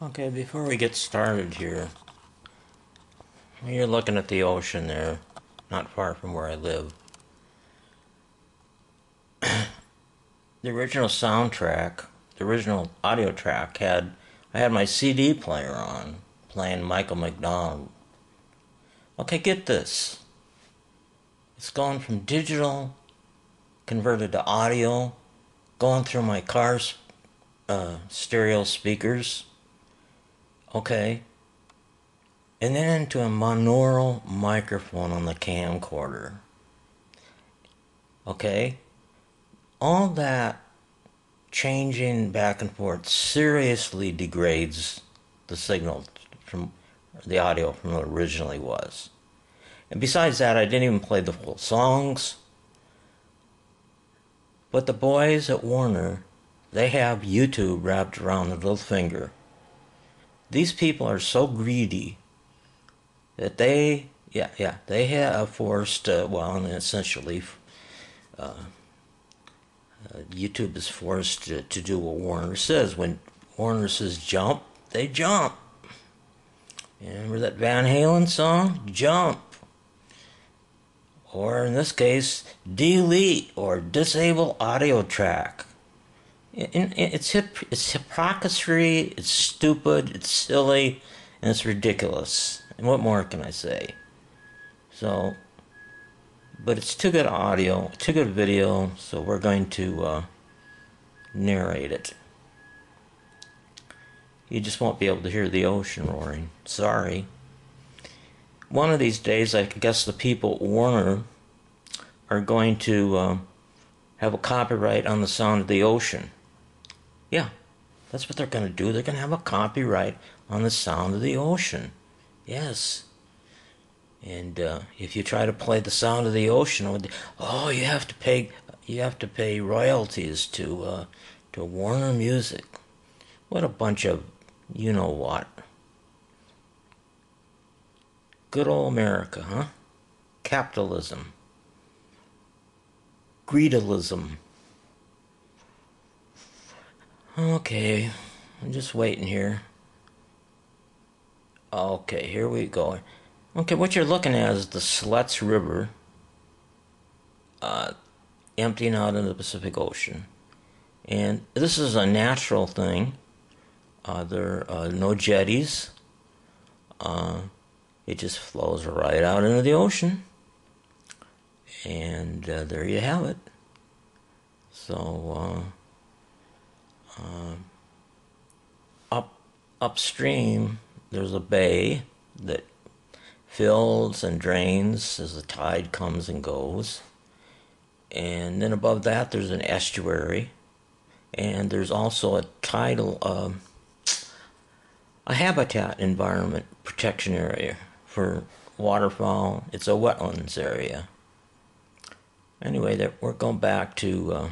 Okay, before we get started here, you're looking at the ocean there, not far from where I live. The original soundtrack, the original audio track I had my CD player on, playing Michael McDonald. Okay, get this. It's going from digital, converted to audio, going through my car's stereo speakers. Okay, and then into a monaural microphone on the camcorder. Okay? All that changing back and forth seriously degrades the signal from the audio from what it originally was. And besides that, I didn't even play the full songs. But the boys at Warner, they have YouTube wrapped around their little finger. These people are so greedy that they have forced, essentially, YouTube is forced to do what Warner says. When Warner says jump, they jump. You remember that Van Halen song? Jump. Or in this case, delete or disable audio track. It's hypocrisy, it's stupid, it's silly, and it's ridiculous. And what more can I say? So, but it's too good audio, too good video, so we're going to narrate it. You just won't be able to hear the ocean roaring. Sorry. One of these days, I guess the people at Warner are going to have a copyright on the sound of the ocean. Yeah, that's what they're going to do. They're going to have a copyright on the sound of the ocean. Yes. And if you try to play the sound of the ocean, you have to pay royalties to Warner Music. What a bunch of you know what. Good old America, huh? Capitalism. Greedalism. Okay, I'm just waiting here. Okay, here we go. Okay, what you're looking at is the Sluts River emptying out into the Pacific Ocean. And this is a natural thing. There are no jetties. It just flows right out into the ocean. And there you have it. So, upstream, there's a bay that fills and drains as the tide comes and goes. And then above that, there's an estuary. And there's also a tidal, a habitat environment protection area for waterfowl. It's a wetlands area. Anyway, we're going back to,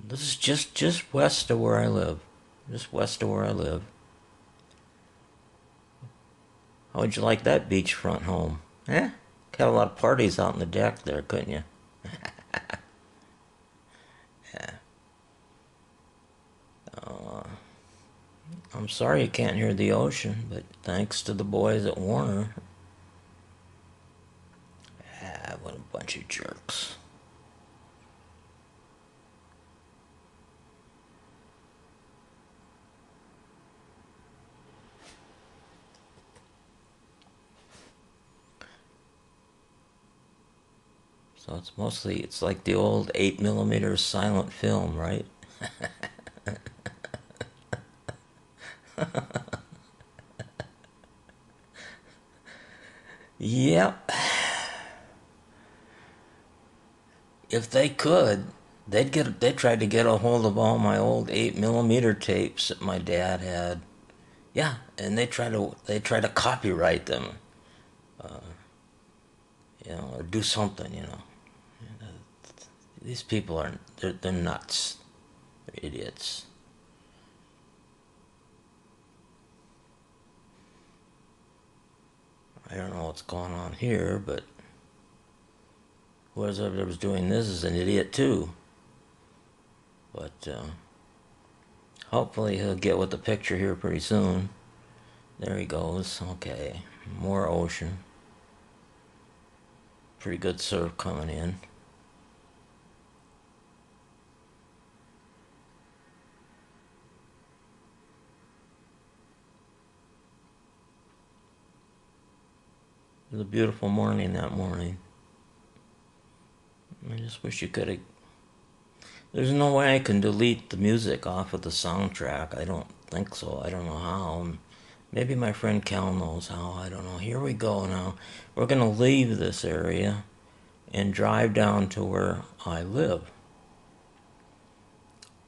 this is just west of where I live. Just west of where I live. How would you like that beachfront home? Eh? Could have a lot of parties out on the deck there, couldn't you? Yeah. I'm sorry you can't hear the ocean, but thanks to the boys at Warner. What a bunch of jerks. So it's like the old 8mm silent film, right? Yep. If they could, they'd try to get a hold of all my old 8mm tapes that my dad had. Yeah, and they try to copyright them. Or do something, These people they're nuts. They're idiots. I don't know what's going on here, but whoever was doing this is an idiot too. But Hopefully he'll get with the picture here pretty soon. There he goes. Okay, more ocean. Pretty good surf coming in. It was a beautiful morning that morning. I just wish you could have... There's no way I can delete the music off of the soundtrack. I don't think so. I don't know how. Maybe my friend Cal knows how. I don't know. Here we go now. We're going to leave this area and drive down to where I live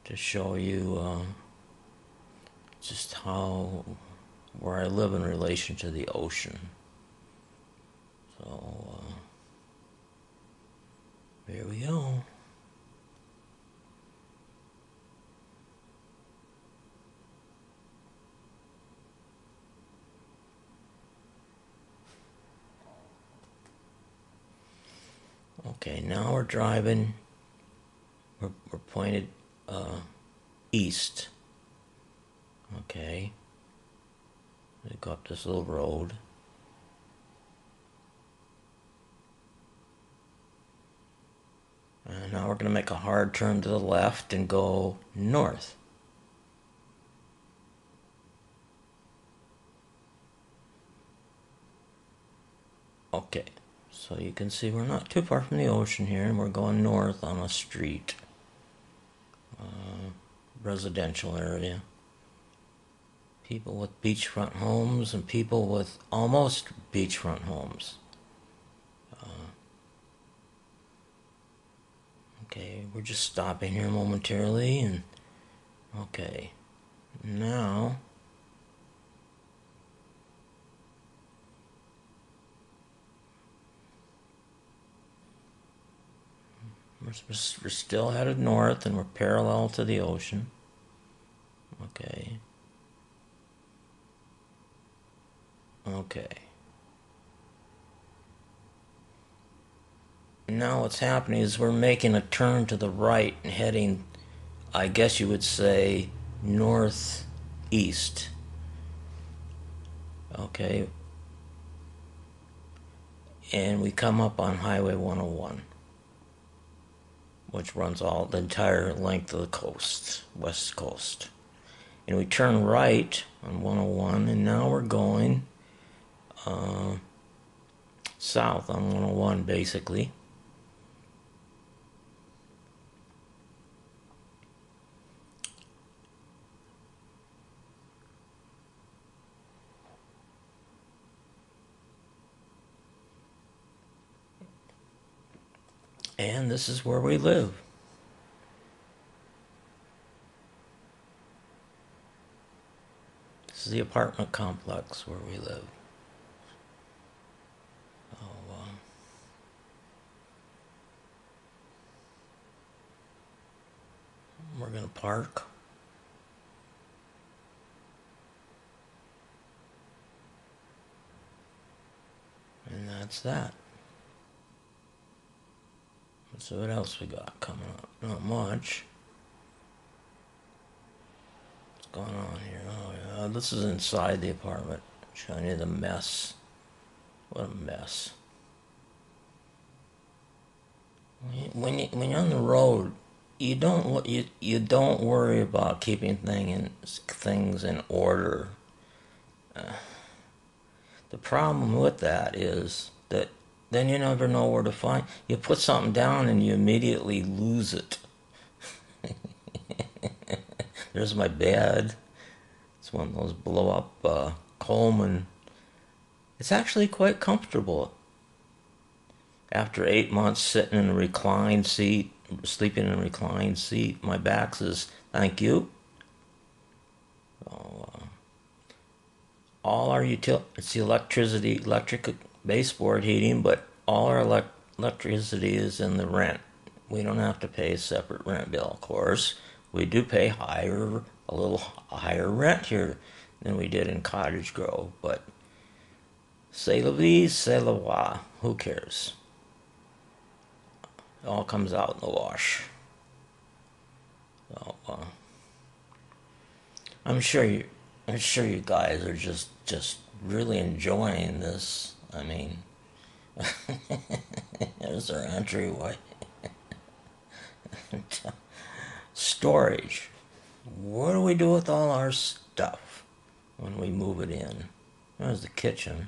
to show you just where I live in relation to the ocean. So, here we go. Okay, now we're driving. We're pointed east. Okay. We go up this little road. And now we're going to make a hard turn to the left and go north. Okay, so you can see we're not too far from the ocean here, and we're going north on a street. Residential area. People with beachfront homes and people with almost beachfront homes. Okay, we're just stopping here momentarily, and okay, now we're still headed north, and we're parallel to the ocean. Okay. Okay. Now what's happening is we're making a turn to the right and heading, I guess you would say, northeast. Okay. And we come up on Highway 101, which runs all the entire length of the coast, west coast. And we turn right on 101, and now we're going south on 101, basically. And this is where we live. This is the apartment complex where we live. We're going to park. And that's that. So what else we got coming up? Not much. What's going on here? Oh yeah, this is inside the apartment. Showing you the mess. What a mess. When you're on the road, you don't worry about keeping things in order. The problem with that is that then you never know where to find. You put something down and you immediately lose it. There's my bed. It's one of those blow-up Coleman. It's actually quite comfortable. After 8 months sitting in a reclined seat, sleeping in a reclined seat, my back says, thank you. So, all our it's the electric baseboard heating, but all our electricity is in the rent. We don't have to pay a separate rent bill, of course. We do pay a little higher rent here than we did in Cottage Grove, but c'est la vie, c'est la vie. Who cares? It all comes out in the wash. So, I'm sure you, I'm sure you guys are just really enjoying this. I mean, there's our entryway. Storage. What do we do with all our stuff when we move it in? There's the kitchen.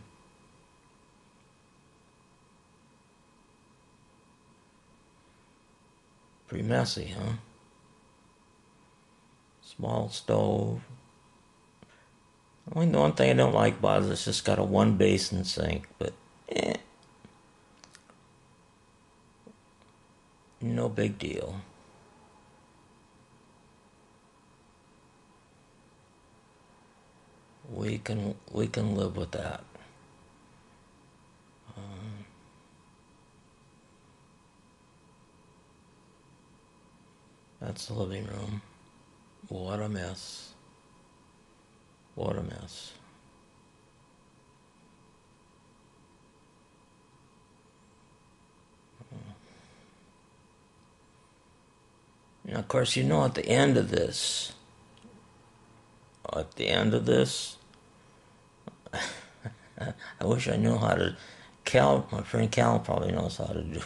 Pretty messy, huh? Small stove. Only the one thing I don't like about it is it's just got a one basin sink, but no big deal. We can live with that. That's the living room. What a mess. What a mess. Now, of course, at the end of this, I wish I knew how to. My friend Cal probably knows how to do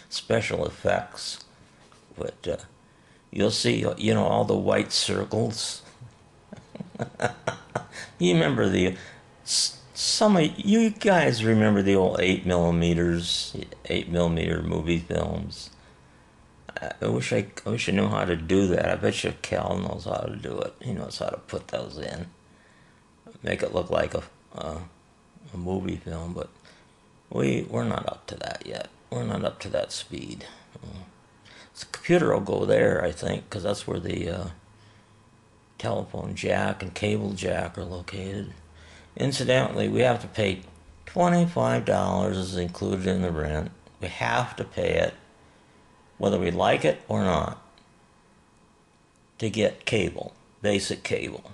special effects, but you'll see, all the white circles. You remember some of you guys remember the old 8 millimeter movie films. I wish I knew how to do that. I bet you Cal knows how to do it. He knows how to put those in, make it look like a movie film. But we're not up to that yet. We're not up to that speed. The computer will go there, I think, because that's where the telephone jack and cable jack are located. Incidentally, we have to pay $25 is included in the rent. We have to pay it, whether we like it or not, to get cable, basic cable,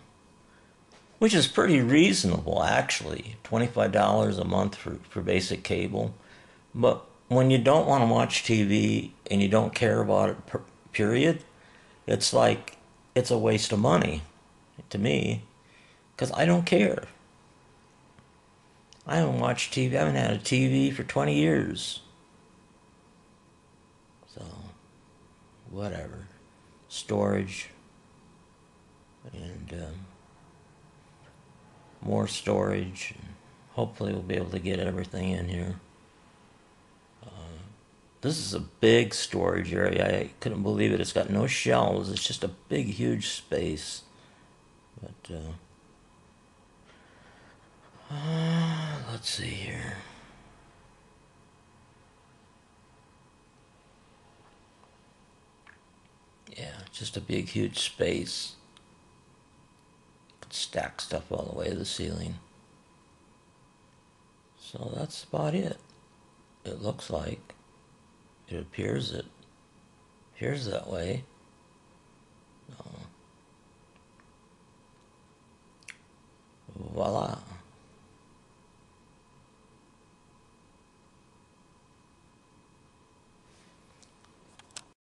which is pretty reasonable, actually. $25 a month for basic cable. But when you don't want to watch TV and you don't care about it, period, it's like it's a waste of money to me, because I don't care. I haven't watched TV. I haven't had a TV for 20 years. So, whatever. Storage. And more storage. Hopefully we'll be able to get everything in here. This is a big storage area. I couldn't believe it. It's got no shelves. It's just a big, huge space. But, let's see here. Yeah, just a big, huge space. Could stack stuff all the way to the ceiling. So that's about it. It looks like. It appears that way. Voila.